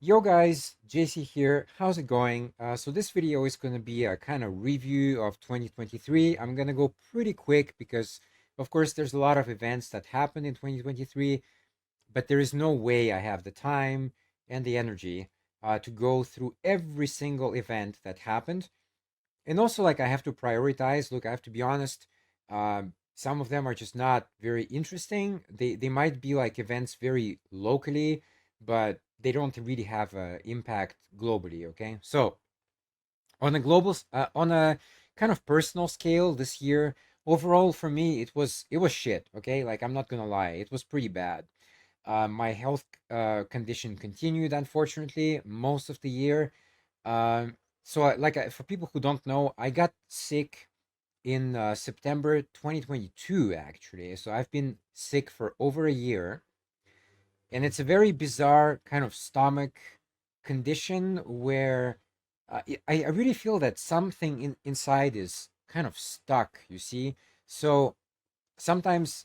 Yo guys, JC here. How's it going? So this video is going to be a kind of review of 2023. I'm going to go pretty quick because of course there's a lot of events that happened in 2023, but there is no way I have the time and the energy to go through every single event that happened. And also like I have to prioritize. Look, I have to be honest. Some of them are just not very interesting. They might be like events very locally, but they don't really have an impact globally. Okay, so on a kind of personal scale, this year overall for me it was shit. Okay, like I'm not gonna lie, it was pretty bad. My health condition continued, unfortunately, most of the year. Um, for people who don't know, I got sick in September 2022, actually. So I've been sick for over a year, and it's a very bizarre kind of stomach condition where I really feel that something inside is kind of stuck, you see? So sometimes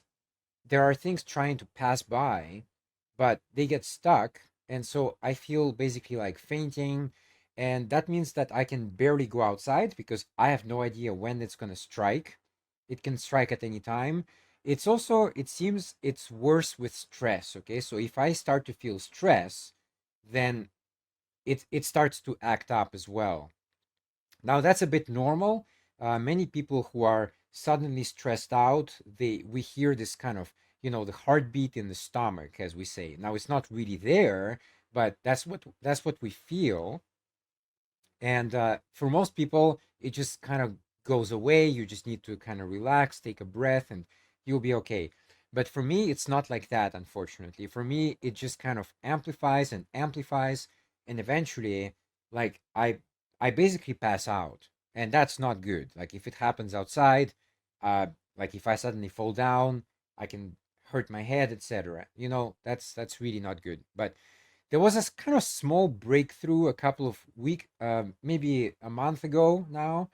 there are things trying to pass by, but they get stuck. And so I feel basically like fainting. And that means that I can barely go outside because I have no idea when it's going to strike. It can strike at any time. It's also, it seems it's worse with stress. Okay. So if I start to feel stress, then it starts to act up as well. Now that's a bit normal. Many people who are suddenly stressed out, we hear this kind of the heartbeat in the stomach, as we say. Now it's not really there, but that's what we feel. And for most people, it just kind of goes away. You just need to kind of relax, take a breath, and you'll be okay. But for me, it's not like that, unfortunately. For me, it just kind of amplifies and amplifies, and eventually, like I basically pass out, and that's not good. Like if it happens outside, uh, like if I suddenly fall down, I can hurt my head, etc. That's really not good. But there was a kind of small breakthrough a couple of maybe a month ago now.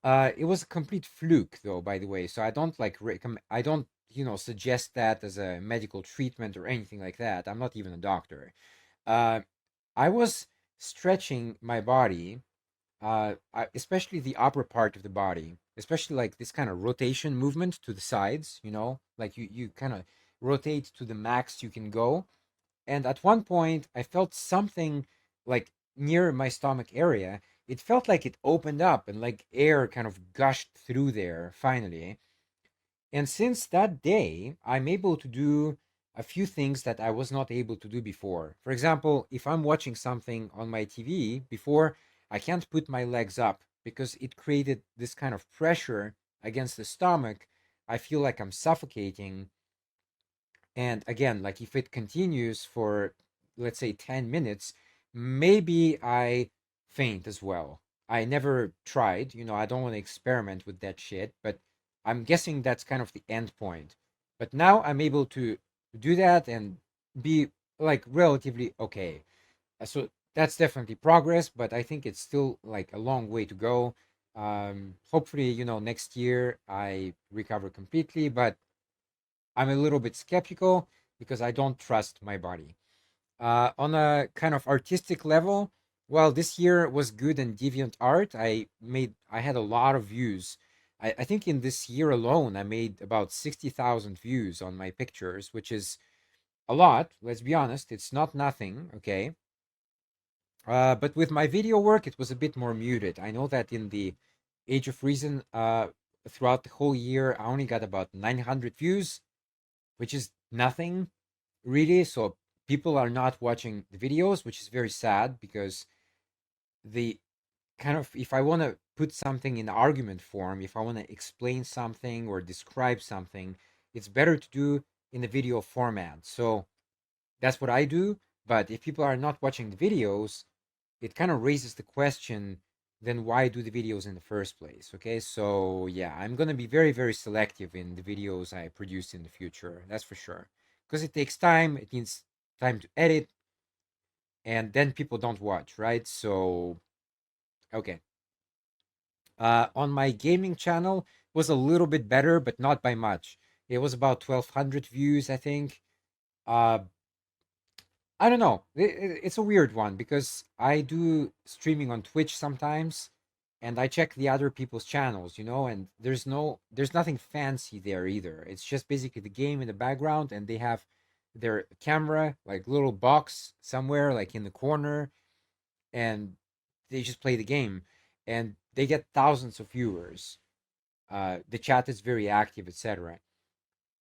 It was a complete fluke, though, by the way. So I don't like recommend. I don't suggest that as a medical treatment or anything like that. I'm not even a doctor. Uh, I was stretching my body, especially the upper part of the body, especially like this kind of rotation movement to the sides. Like you kind of rotate to the max you can go, and at one point, I felt something like near my stomach area. It felt like it opened up and like air kind of gushed through there finally. And since that day, I'm able to do a few things that I was not able to do before. For example, if I'm watching something on my TV before, I can't put my legs up because it created this kind of pressure against the stomach. I feel like I'm suffocating, and again, like if it continues for, let's say, 10 minutes, maybe I faint as well. I never tried, I don't want to experiment with that shit, but I'm guessing that's kind of the end point. But now I'm able to do that and be like relatively okay. So that's definitely progress, but I think it's still like a long way to go. Hopefully, next year I recover completely, but I'm a little bit skeptical because I don't trust my body. On a kind of artistic level, well, this year was good in DeviantArt. I had a lot of views. I think in this year alone, I made about 60,000 views on my pictures, which is a lot. Let's be honest, it's not nothing. Okay. But with my video work, it was a bit more muted. I know that in the Age of Reason, throughout the whole year, I only got about 900 views, which is nothing really. So people are not watching the videos, which is very sad because the kind of, if I want to put something in argument form, if I want to explain something or describe something, it's better to do in a video format. So that's what I do. But if people are not watching the videos, it kind of raises the question, then why do the videos in the first place? Okay, so yeah, I'm gonna be very, very selective in the videos I produce in the future. That's for sure, because it takes time. It needs time to edit, and then people don't watch, right? So okay. On my gaming channel was a little bit better, but not by much. It was about 1,200 views, I think. Uh, I don't know. It's a weird one because I do streaming on Twitch sometimes, and I check the other people's channels, and there's nothing fancy there either. It's just basically the game in the background, and they have their camera like little box somewhere like in the corner, and they just play the game, and they get thousands of viewers. The chat is very active, etc.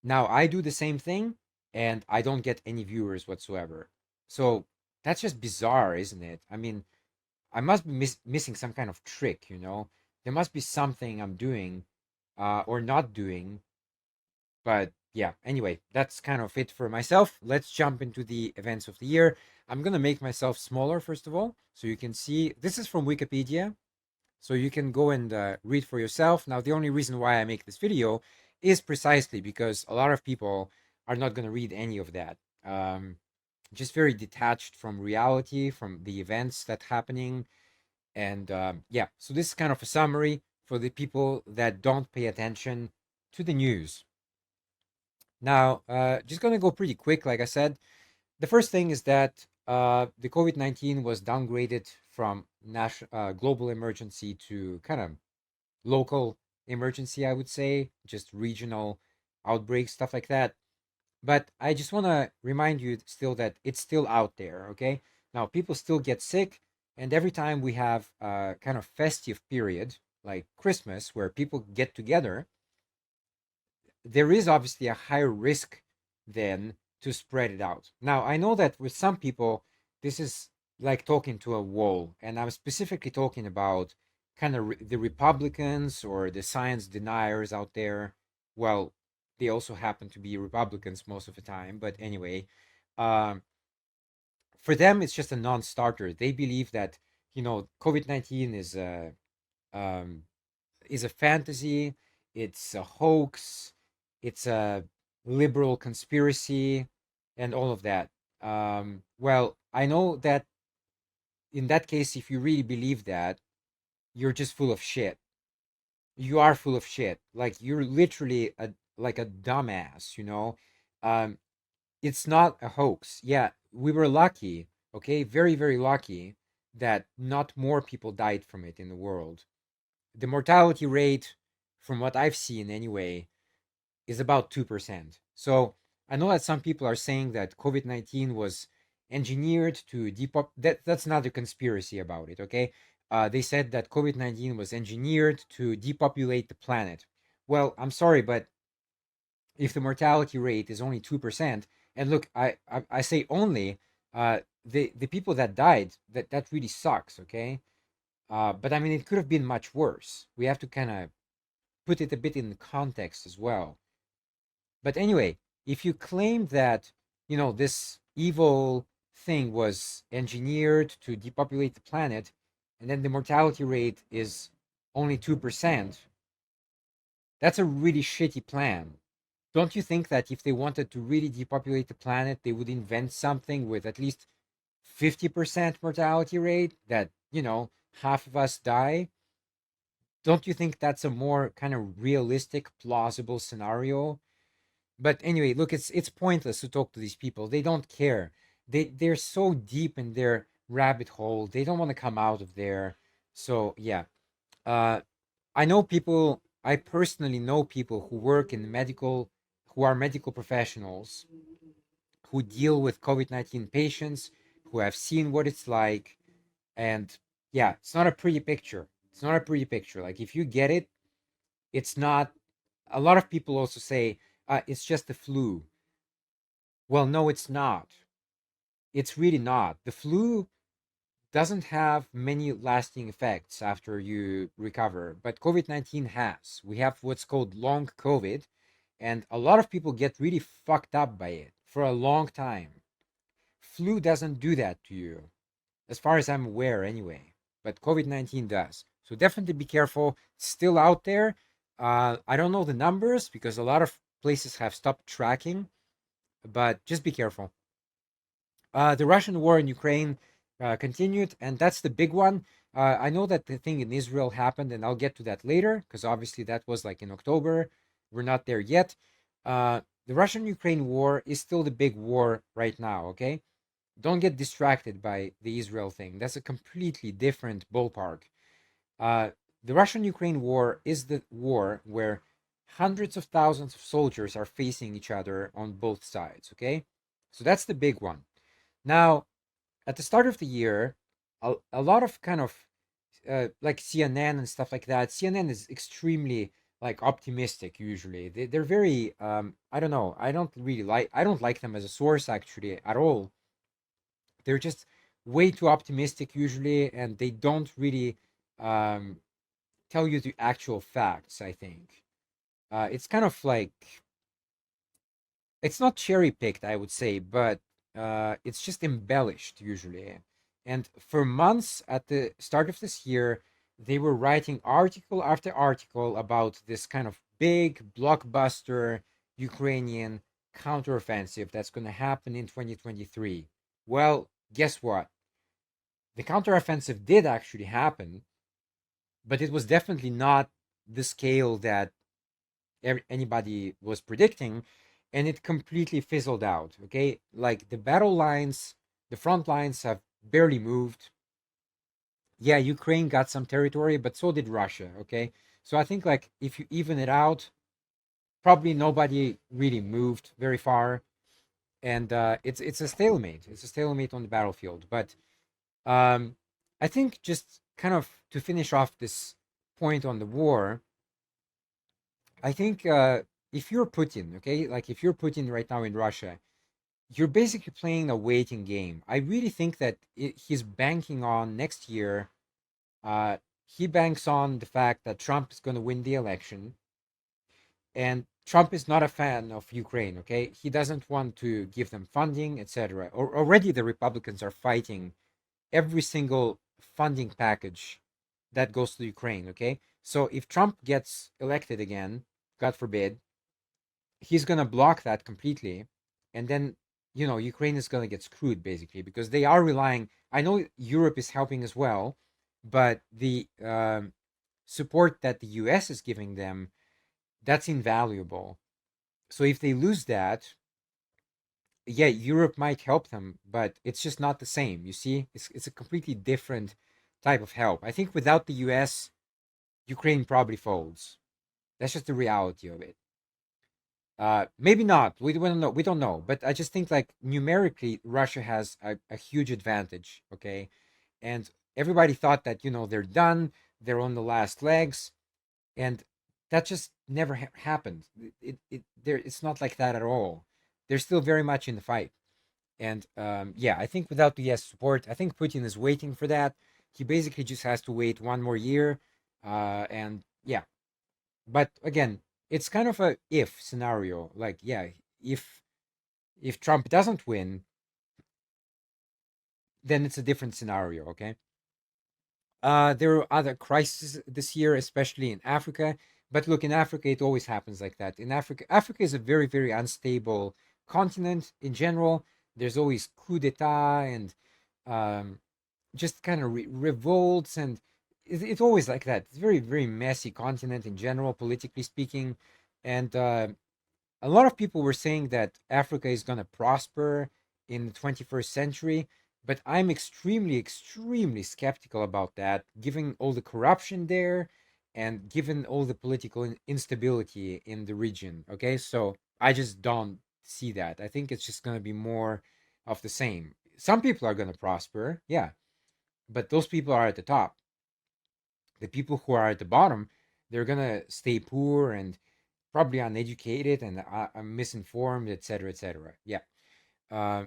Now I do the same thing and I don't get any viewers whatsoever. So that's just bizarre, isn't it? I mean, I must be missing some kind of trick. There must be something I'm doing or not doing. But yeah, anyway, that's kind of it for myself. Let's jump into the events of the year. I'm going to make myself smaller, first of all, so you can see. This is from Wikipedia, so you can go and read for yourself. Now, the only reason why I make this video is precisely because a lot of people are not going to read any of that. Just very detached from reality, from the events that happening, and yeah. So this is kind of a summary for the people that don't pay attention to the news. Now, just gonna go pretty quick. Like I said, the first thing is that the COVID-19 was downgraded from national global emergency to kind of local emergency, I would say, just regional outbreaks, stuff like that. But I just want to remind you still that it's still out there, okay? Now, people still get sick, and every time we have a kind of festive period like Christmas where people get together, there is obviously a higher risk then to spread it out. Now, I know that with some people, this is like talking to a wall, and I'm specifically talking about kind of the Republicans or the science deniers out there. Well, they also happen to be Republicans most of the time, but anyway, um, for them, it's just a non-starter. They believe that COVID-19 um, is a fantasy, it's a hoax, it's a liberal conspiracy, and all of that. Well, I know that in that case, if you really believe that, you're just full of shit. You are full of shit. Like you're literally like a dumbass. Um, it's not a hoax. Yeah, we were lucky, okay, very, very lucky that not more people died from it in the world. The mortality rate, from what I've seen anyway, is about 2%. So I know that some people are saying that COVID-19 was engineered to that's not a conspiracy about it, okay? They said that COVID-19 was engineered to depopulate the planet. Well, I'm sorry, but if the mortality rate is only 2%, and look, I say only, the people that died, that really sucks, okay? But I mean, it could have been much worse. We have to kind of put it a bit in context as well. But anyway, if you claim that, this evil thing was engineered to depopulate the planet, and then the mortality rate is only 2%, that's a really shitty plan. Don't you think that if they wanted to really depopulate the planet, they would invent something with at least 50% mortality rate that, half of us die? Don't you think that's a more kind of realistic, plausible scenario? But anyway, look, it's pointless to talk to these people. They don't care. They're so deep in their rabbit hole. They don't want to come out of there. So yeah, uh, I know people. I personally know people who work in medical, who are medical professionals, who deal with COVID-19 patients, who have seen what it's like, and yeah, it's not a pretty picture. It's not a pretty picture. Like if you get it, it's not. A lot of people also say it's just the flu. Well, no, it's not. It's really not. The flu doesn't have many lasting effects after you recover, but COVID 19 has. We have what's called long COVID, and a lot of people get really fucked up by it for a long time. Flu doesn't do that to you, as far as I'm aware, anyway, but COVID 19 does. So definitely be careful. It's still out there. I don't know the numbers because a lot of places have stopped tracking, but just be careful. The Russian war in Ukraine continued, and that's the big one. I know that the thing in Israel happened, and I'll get to that later because obviously that was like in October. We're not there yet. The Russian Ukraine war is still the big war right now, okay? don't get distracted by the Israel thing. That's a completely different ballpark. Uh, the Russian-Ukraine war is the war where hundreds of thousands of soldiers are facing each other on both sides. Okay, so that's the big one. Now, at the start of the year, a lot of kind of like CNN and stuff like that. CNN is extremely like optimistic usually. They're very I don't know. I don't like them as a source actually at all. They're just way too optimistic usually, and they don't really um, tell you the actual facts. I think it's kind of like it's not cherry picked, I would say, but it's just embellished usually. And for months at the start of this year, they were writing article after article about this kind of big blockbuster Ukrainian counteroffensive that's going to happen in 2023. Well, guess what? The counteroffensive did actually happen, but it was definitely not the scale that anybody was predicting, and it completely fizzled out. Okay, like the battle lines, the front lines have barely moved. Yeah, Ukraine got some territory, but so did Russia. Okay, so I think like if you even it out, probably nobody really moved very far, and it's a stalemate. It's a stalemate on the battlefield. But um, I think just kind of to finish off this point on the war, I think if you're Putin, okay, like if you're Putin right now in Russia, you're basically playing a waiting game. I really think that he's banking on next year. Uh, he banks on the fact that Trump is going to win the election, and Trump is not a fan of Ukraine. Okay, he doesn't want to give them funding, etc. Or already the Republicans are fighting every single funding package that goes to Ukraine. Okay, so if Trump gets elected again, God forbid, he's gonna block that completely, and then Ukraine is gonna get screwed basically because they are relying. I know Europe is helping as well, but the support that the U.S. is giving them, that's invaluable. So if they lose that, yeah, Europe might help them, but it's just not the same. You see, it's a completely different type of help. I think without the U.S., Ukraine probably folds. That's just the reality of it. Maybe not. We don't know. We don't know. But I just think like numerically, Russia has a huge advantage. Okay, and everybody thought that they're done. They're on the last legs, and that just never happened. It's not like that at all. They're still very much in the fight. And yeah, I think without the US support, I think Putin is waiting for that. He basically just has to wait one more year. And yeah, but again, it's kind of a if scenario. Like, yeah, if if Trump doesn't win, then it's a different scenario. Okay. There are other crises this year, especially in Africa. But look, in Africa, it always happens like that. In Africa, Africa is a very, very unstable continent in general. There's always coup d'état and um, just kind of revolts, and it's always like that. It's a very, very messy continent in general, politically speaking. And a lot of people were saying that Africa is going to prosper in the 21st century, but I'm extremely, extremely skeptical about that, given all the corruption there and given all the political instability in the region. Okay, so I just don't see that. I think it's just going to be more of the same. Some people are going to prosper, yeah, but those people are at the top. The people who are at the bottom, they're going to stay poor and probably uneducated and misinformed, etc., etc. Yeah. Uh,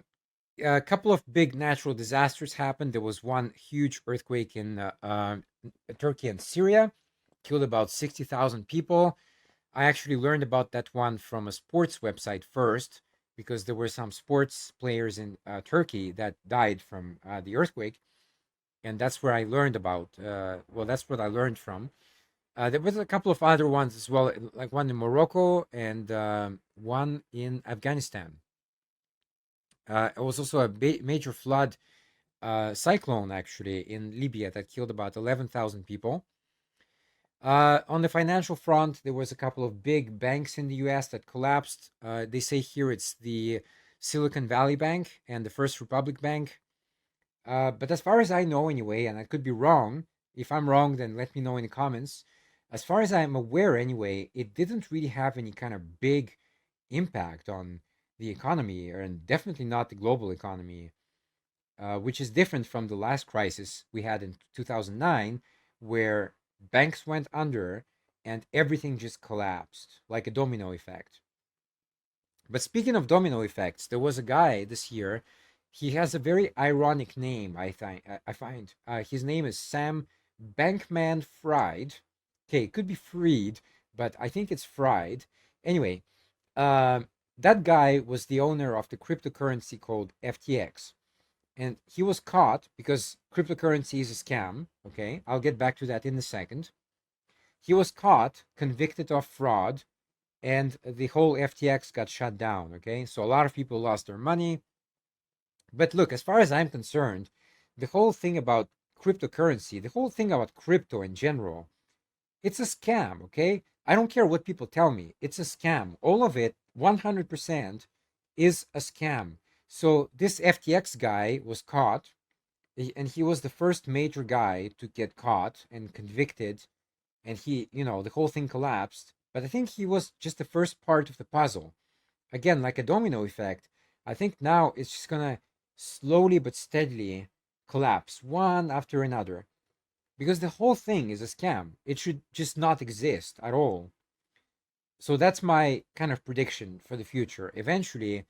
a couple of big natural disasters happened. There was one huge earthquake in Turkey and Syria, killed about 60,000 people. I actually learned about that one from a sports website first because there were some sports players in Turkey that died from the earthquake. And that's where I learned about, well, that's what I learned from. There was a couple of other ones as well, like one in Morocco and one in Afghanistan. It was also a major flood cyclone actually in Libya that killed about 11,000 people. On the financial front, there was a couple of big banks in the U.S. that collapsed. They say here it's the Silicon Valley Bank and the First Republic Bank. But as far as I know, anyway, and I could be wrong. If I'm wrong, then let me know in the comments. As far as I'm aware, anyway, it didn't really have any kind of big impact on the economy, and definitely not the global economy, which is different from the last crisis we had in 2009, where banks went under and everything just collapsed like a domino effect. But speaking of domino effects, there was a guy this year. He has a very ironic name. I find his name is Sam Bankman-Fried. Okay, it could be Freed, but I think it's Fried. Anyway, that guy was the owner of the cryptocurrency called FTX, and he was caught because cryptocurrency is a scam. Okay, I'll get back to that in a second. He was caught, convicted of fraud, and the whole FTX got shut down. Okay, so a lot of people lost their money. But look, as far as I'm concerned, the whole thing about cryptocurrency, the whole thing about crypto in general, it's a scam. Okay, I don't care what people tell me, it's a scam. All of it, 100%, is a scam. So this FTX guy was caught, and he was the first major guy to get caught and convicted, and he, the whole thing collapsed. But I think he was just the first part of the puzzle. Again, like a domino effect, I think now it's just gonna slowly but steadily collapse one after another, because the whole thing is a scam. It should just not exist at all. So that's my kind of prediction for the future. Eventually,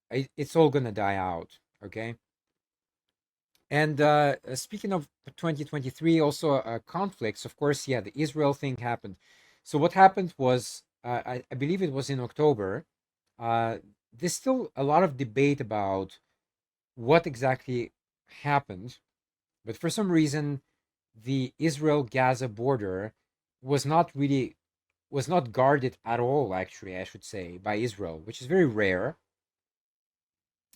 it's all gonna die out. Okay. And speaking of 2023, also conflicts, of course, yeah, the Israel thing happened. So what happened was, I believe it was in October. Uh, there's still a lot of debate about what exactly happened, but for some reason, the Israel-Gaza border was not really was not guarded at all. Actually, I should say, by Israel, which is very rare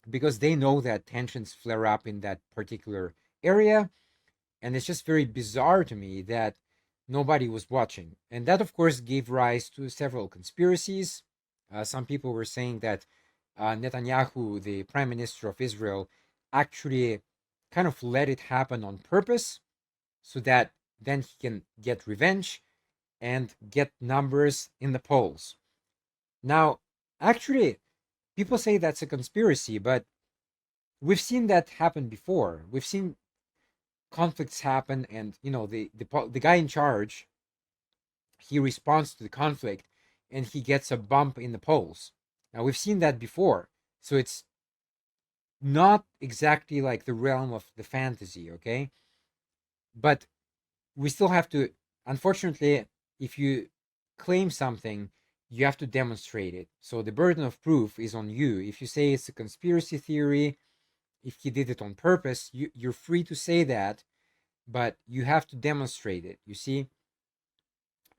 because they know that tensions flare up in that particular area. And it's just very bizarre to me that nobody was watching. And that, of course, gave rise to several conspiracies. Some people were saying that Netanyahu, the prime minister of Israel, actually kind of let it happen on purpose so that then he can get revenge and get numbers in the polls. Now, actually, people say that's a conspiracy, but we've seen that happen before. We've seen conflicts happen, and the guy in charge, he responds to the conflict and he gets a bump in the polls. Now we've seen that before, so it's not exactly like the realm of the fantasy. Okay, but we still have to, unfortunately, if you claim something, you have to demonstrate it. So the burden of proof is on you. If you say it's a conspiracy theory, if he did it on purpose, you're free to say that, but you have to demonstrate it. You see,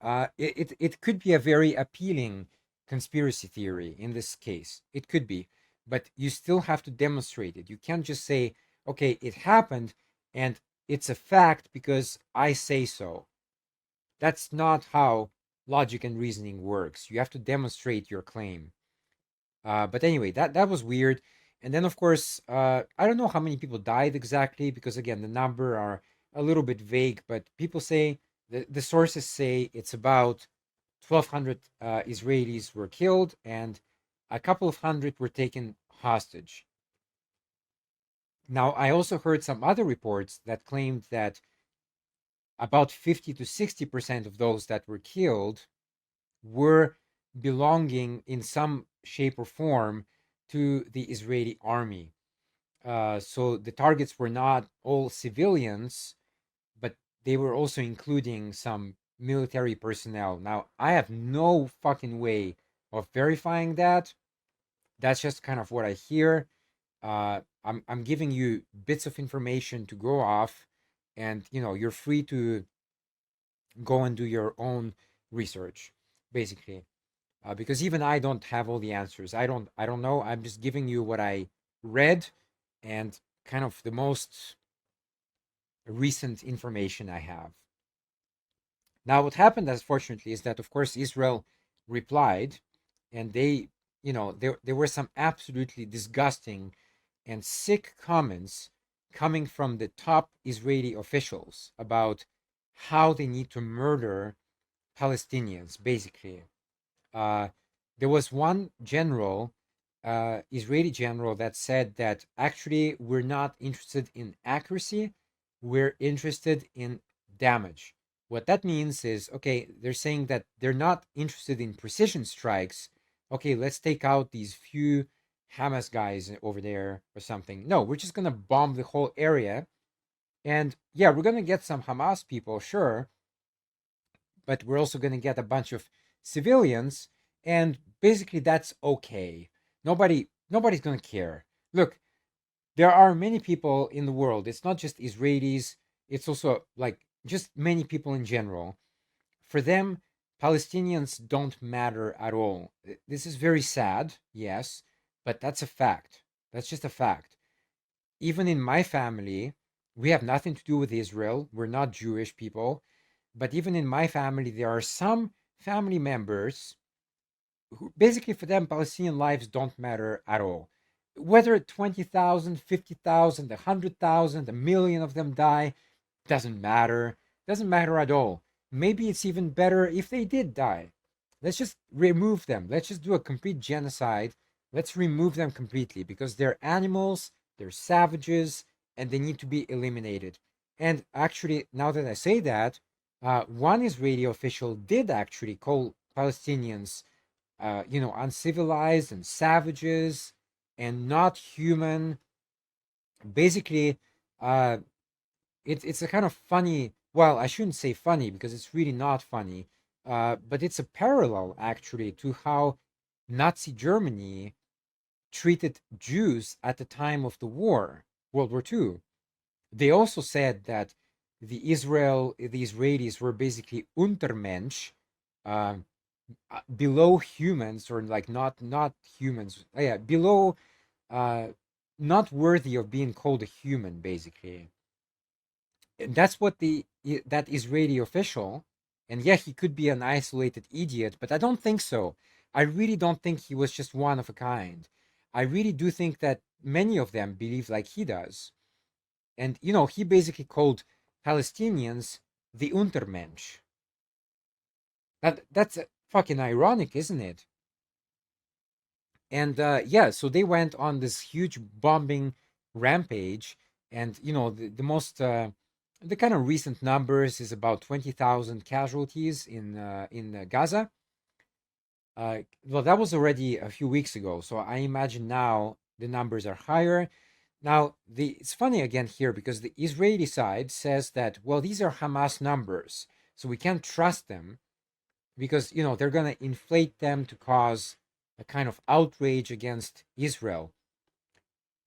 it could be a very appealing conspiracy theory in this case. It could be, but you still have to demonstrate it. You can't just say, okay, it happened and it's a fact because I say so. That's not how logic and reasoning works. You have to demonstrate your claim. But anyway, that was weird. And then, of course, I don't know how many people died exactly because, again, the number are a little bit vague. But people say the sources say it's about 1,200 Israelis were killed and a couple of hundred were taken hostage. Now, I also heard some other reports that claimed that about 50 to 60% of those that were killed were belonging in some shape or form to the Israeli army. So the targets were not all civilians, but they were also including some military personnel. Now, I have no fucking way of verifying that. That's just kind of what I hear. I'm giving you bits of information to go off, and you're free to go and do your own research, basically. Because even I don't have all the answers. I don't know. I'm just giving you what I read and kind of the most recent information I have. Now, what happened, unfortunately, is that of course Israel replied, and they there were some absolutely disgusting and sick comments coming from the top Israeli officials about how they need to murder Palestinians, basically. Uh, there was one general, Israeli general, that said that actually we're not interested in accuracy, we're interested in damage. What that means is, okay, they're saying that they're not interested in precision strikes. Okay, let's take out these few Hamas guys over there or something. No, we're just going to bomb the whole area. And yeah, we're going to get some Hamas people, sure, but we're also going to get a bunch of civilians, and basically that's okay. Nobody's going to care. Look, there are many people in the world. It's not just Israelis, it's also like just many people in general. For them, Palestinians don't matter at all. This is very sad, yes, but that's a fact. That's just a fact. Even in my family, we have nothing to do with Israel. We're not Jewish people. But even in my family, there are some family members who basically, for them, Palestinian lives don't matter at all. Whether 20,000, 50,000, 100,000, a million of them die, doesn't matter. Doesn't matter at all. Maybe it's even better if they did die. Let's just remove them. Let's just do a complete genocide. Let's remove them completely because they're animals, they're savages, and they need to be eliminated. And actually, now that I say that, one Israeli official did actually call Palestinians, uncivilized and savages and not human. Basically, uh, it's a kind of funny. Well, I shouldn't say funny because it's really not funny. But it's a parallel actually to how Nazi Germany treated Jews at the time of the war, World War II. They also said that the Israelis were basically Untermensch, um, below humans, or like not humans. Yeah, below, uh, not worthy of being called a human, basically. And that's what that Israeli official. And yeah, he could be an isolated idiot, but I don't think so. I really don't think he was just one of a kind. I really do think that many of them believe like he does. And he basically called Palestinians the Untermensch. That's fucking ironic, isn't it? And yeah, so they went on this huge bombing rampage, and the kind of recent numbers is about 20,000 casualties in Gaza. Well, that was already a few weeks ago, so I imagine now the numbers are higher. Now, it's funny again here because the Israeli side says that, well, these are Hamas numbers, so we can't trust them because they're going to inflate them to cause a kind of outrage against Israel.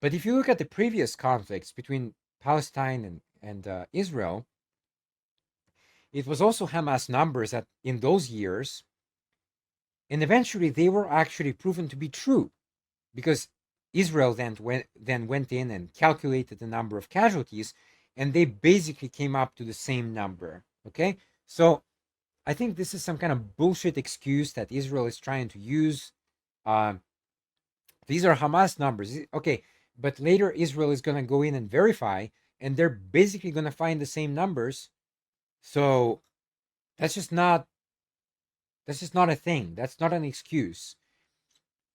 But if you look at the previous conflicts between Palestine and Israel, it was also Hamas numbers that in those years, and eventually they were actually proven to be true because Israel then went in and calculated the number of casualties, and they basically came up to the same number. Okay, so I think this is some kind of bullshit excuse that Israel is trying to use. Uh, these are Hamas numbers, okay, but later Israel is going to go in and verify, and they're basically going to find the same numbers. So that's just not a thing. That's not an excuse.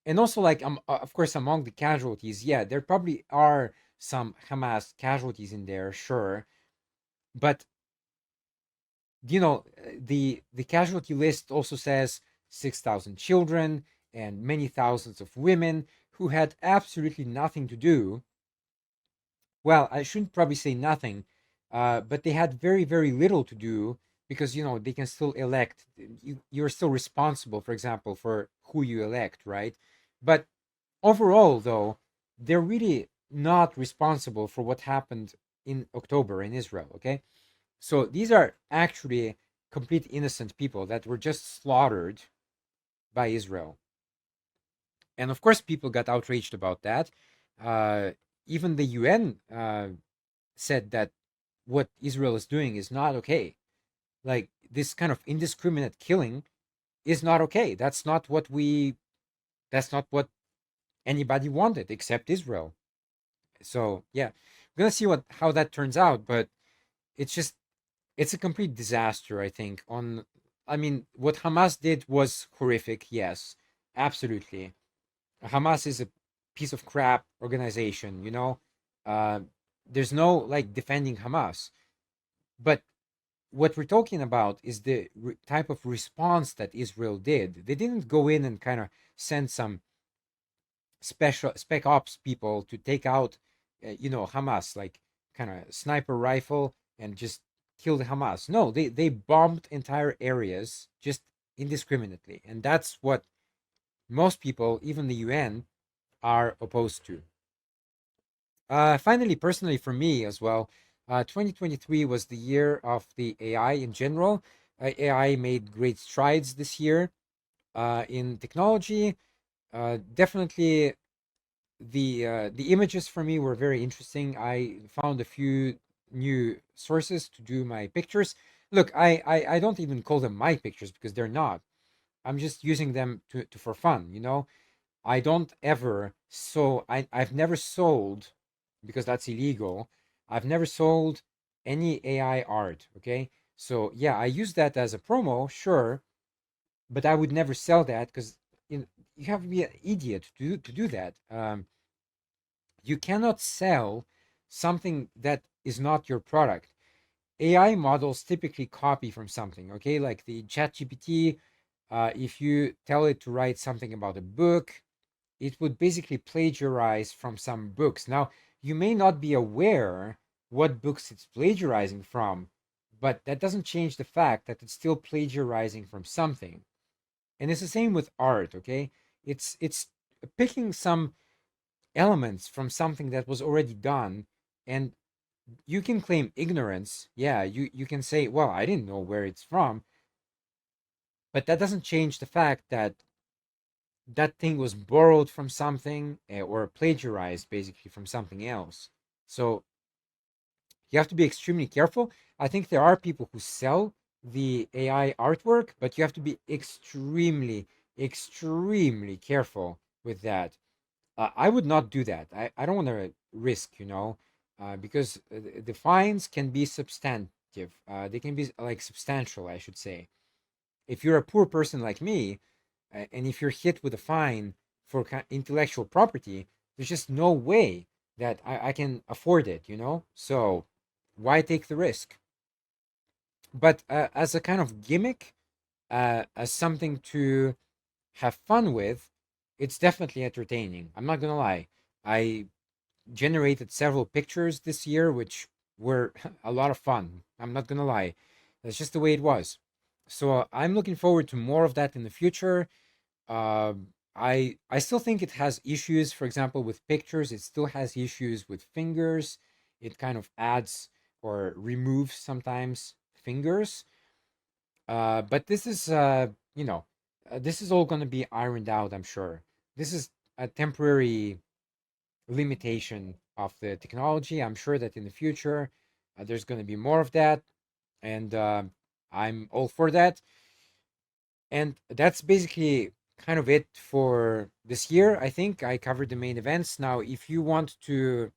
And also, like, of course, among the casualties, yeah, there probably are some Hamas casualties in there, sure, but the casualty list also says 6,000 children and many thousands of women who had absolutely nothing to do. Well, I shouldn't probably say nothing, but they had very, very little to do because they can still elect. You're still responsible, for example, for who you elect, right? But overall, though, they're really not responsible for what happened in October in Israel. Okay, so these are actually complete innocent people that were just slaughtered by Israel. And of course, people got outraged about that. Uh, Even the UN said that what Israel is doing is not okay. Like, this kind of indiscriminate killing is not okay. That's not what we That's not what anybody wanted except Israel. So yeah, we're gonna see what how that turns out, but it's just it's a complete disaster, I think. On I mean, what Hamas did was horrific, yes, absolutely. Hamas is a piece of crap organization, you know. Uh, there's no like defending Hamas, but what we're talking about is the type of response that Israel did. They didn't go in and kind of send some special spec ops people to take out, Hamas, like kind of sniper rifle and just kill the Hamas. No, they bombed entire areas just indiscriminately, and that's what most people, even the UN, are opposed to. Finally, personally, for me as well, 2023 was the year of the AI in general. AI made great strides this year in technology. Definitely, the images for me were very interesting. I found a few new sources to do my pictures. Look, I don't even call them my pictures because they're not. I'm just using them to for fun, you know. I don't ever so I've never sold because that's illegal. I've never sold any AI art, okay? So yeah, I use that as a promo, sure, but I would never sell that because you have to be an idiot to do that. You cannot sell something that is not your product. AI models typically copy from something, okay? Like the ChatGPT, if you tell it to write something about a book, it would basically plagiarize from some books. Now, you may not be aware what books it's plagiarizing from, but that doesn't change the fact that it's still plagiarizing from something. And it's the same with art, okay? It's picking some elements from something that was already done, and you can claim ignorance. Yeah, you can say, well, I didn't know where it's from, but that doesn't change the fact that that thing was borrowed from something, or plagiarized basically from something else. So you have to be extremely careful. I think there are people who sell the AI artwork, but you have to be extremely, extremely careful with that. I would not do that. I don't want to risk, because the fines can be substantive. They can be like substantial, I should say. If you're a poor person like me, and if you're hit with a fine for intellectual property, there's just no way that I can afford it, So why take the risk? But as a kind of gimmick, as something to have fun with, it's definitely entertaining. I'm not gonna lie. I generated several pictures this year, which were a lot of fun. I'm not gonna lie. That's just the way it was. So I'm looking forward to more of that in the future. I still think it has issues. For example, with pictures, it still has issues with fingers. It kind of adds or removes sometimes fingers. But this is this is all going to be ironed out, I'm sure. This is a temporary limitation of the technology. I'm sure that in the future there's going to be more of that, and I'm all for that. And that's basically kind of it for this year. I think I covered the main events. Now, if you want to,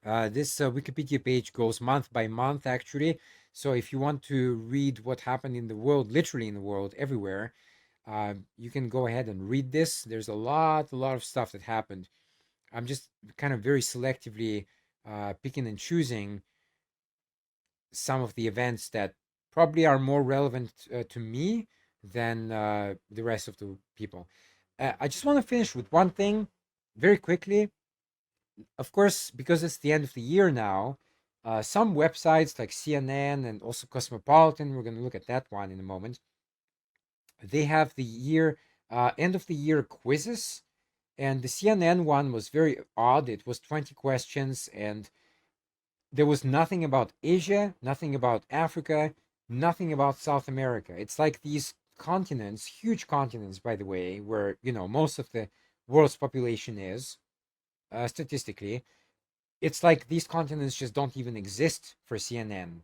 this Wikipedia page goes month by month, actually. So if you want to read what happened in the world, literally in the world, everywhere, you can go ahead and read this. There's a lot of stuff that happened. I'm just kind of very selectively picking and choosing some of the events that probably are more relevant to me than the rest of the people. I just want to finish with one thing very quickly. Of course, because it's the end of the year now, some websites like CNN and also Cosmopolitan, we're going to look at that one in a moment, they have the end of the year quizzes. And the CNN one was very odd. It was 20 questions, and there was nothing about Asia, nothing about Africa, nothing about South America. It's like these continents, huge continents, by the way, where, most of the world's population is, statistically. It's like these continents just don't even exist for CNN.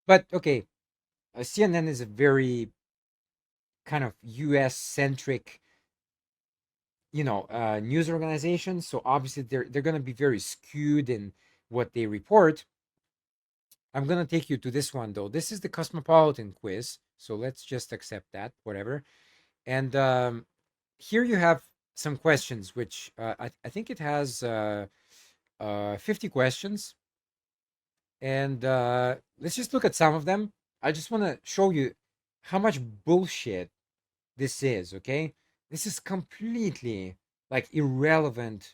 But okay, CNN is a very kind of US centric news organizations. So obviously they're going to be very skewed in what they report. I'm going to take you to this one though. This is the Cosmopolitan quiz. So let's just accept that, whatever. And here you have some questions, which I think it has 50 questions. And let's just look at some of them. I just want to show you how much bullshit this is, okay? This is completely like irrelevant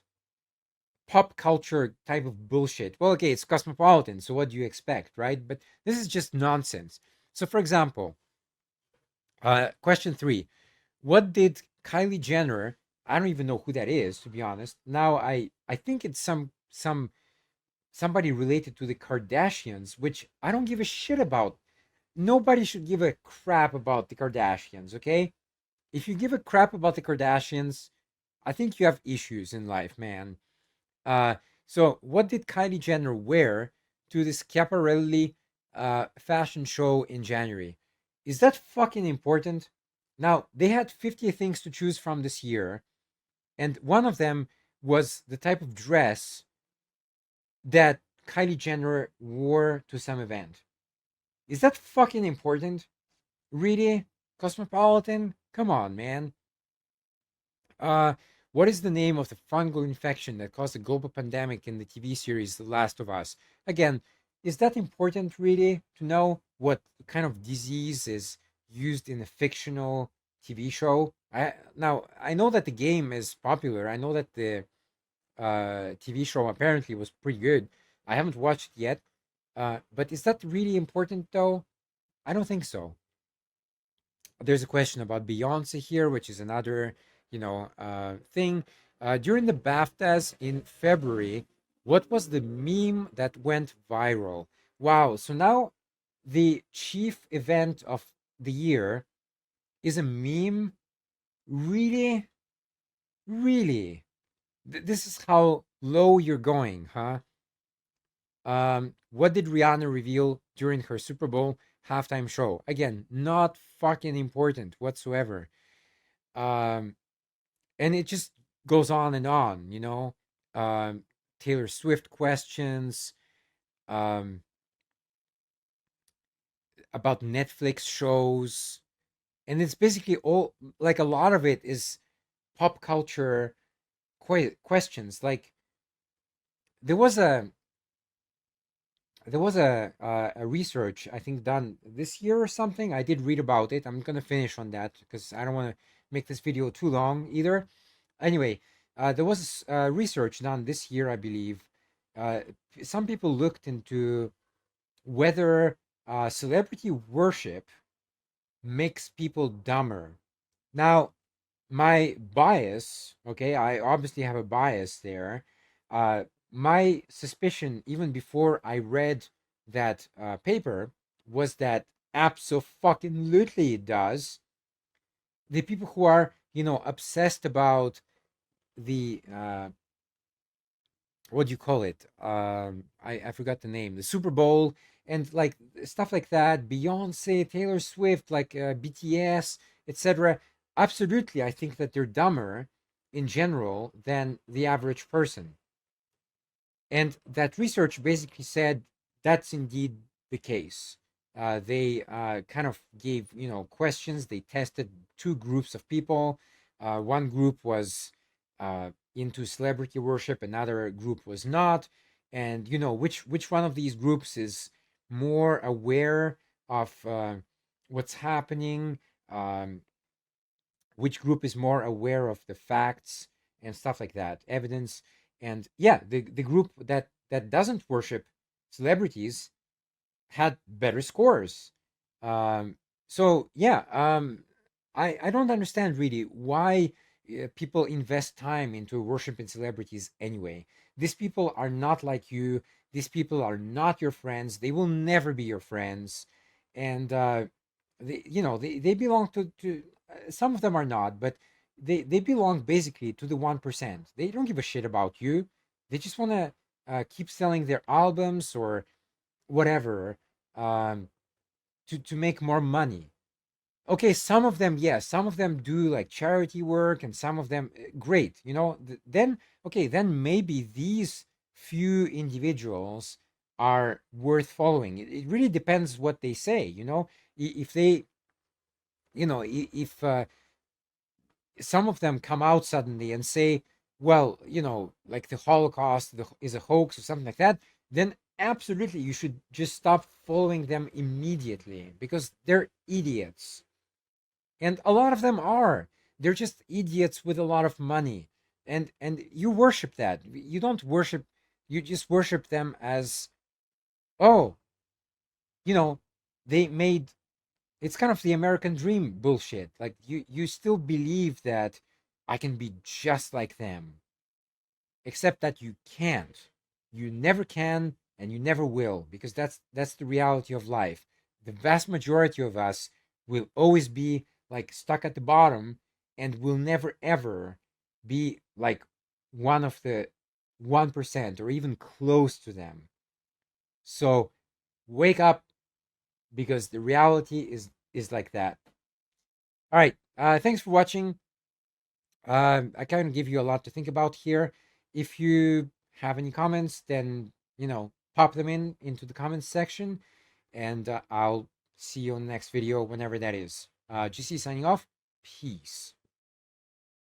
pop culture type of bullshit. Well, okay, it's Cosmopolitan, so what do you expect, right? But this is just nonsense. So, for example, question 3: what did Kylie Jenner? I don't even know who that is, to be honest. Now, I think it's somebody related to the Kardashians, which I don't give a shit about. Nobody should give a crap about the Kardashians, okay? If you give a crap about the Kardashians, I think you have issues in life, man. Uh, so what did Kylie Jenner wear to the Schiaparelli fashion show in January? Is that fucking important? Now, they had 50 things to choose from this year, and one of them was the type of dress that Kylie Jenner wore to some event. Is that fucking important? Really? Cosmopolitan? Come on, man. Uh, what is the name of the fungal infection that caused a global pandemic in the TV series The Last of Us? Again, is that important really to know what kind of disease is used in a fictional TV show? I know that the game is popular. I know that the TV show apparently was pretty good. I haven't watched it yet. But is that really important though? I don't think so. There's a question about Beyonce here, which is another, thing. During the BAFTAs in February, what was the meme that went viral? Wow. So now the chief event of the year is a meme? Really? Really? This is how low you're going, huh? What did Rihanna reveal during her Super Bowl halftime show? Again, not fucking important whatsoever. Um, and it just goes on and on, Um, Taylor Swift questions, um, about Netflix shows, and it's basically all like a lot of it is pop culture questions. Like there was a a research I think done this year or something. I did read about it. I'm gonna finish on that because I don't want to make this video too long either. Anyway, there was research done this year, I believe. Uh, some people looked into whether celebrity worship makes people dumber. Now, my bias, okay, I obviously have a bias there. Uh, my suspicion, even before I read that paper, was that absolutely it does. The people who are, obsessed about the what do you call it? I forgot the name. The Super Bowl and like stuff like that. Beyonce, Taylor Swift, like BTS, etc. Absolutely, I think that they're dumber in general than the average person. And that research basically said that's indeed the case. They kind of gave questions. They tested two groups of people. One group was into celebrity worship, another group was not. And which one of these groups is more aware of what's happening? Um, which group is more aware of the facts and stuff like that, evidence. And yeah, the group that doesn't worship celebrities had better scores. So yeah, I don't understand really why people invest time into worshiping celebrities anyway. These people are not like you. These people are not your friends. They will never be your friends. And they belong to some of them are not, but they belong basically to the 1%. They don't give a shit about you. They just want to keep selling their albums or whatever, um, to make more money. Okay, some of them, yes, some of them do like charity work, and some of them, great, you know. Then, okay, then maybe these few individuals are worth following. It really depends what they say, you know. If they, you know, if some of them come out suddenly and say, well, you know, like the Holocaust is a hoax or something like that, then absolutely you should just stop following them immediately, because they're idiots. And a lot of them are. They're just idiots with a lot of money. And you worship that. You don't worship, you just worship them as, oh, you know, they made, it's kind of the American dream bullshit. Like you still believe that I can be just like them, except that you can't. You never can, and you never will, because that's the reality of life. The vast majority of us will always be like stuck at the bottom, and will never ever be like one of the 1% or even close to them. So wake up, because the reality is like that. All right. Thanks for watching. I kind of give you a lot to think about here. If you have any comments, then pop them into the comments section, and I'll see you on the next video whenever that is. GC signing off. Peace.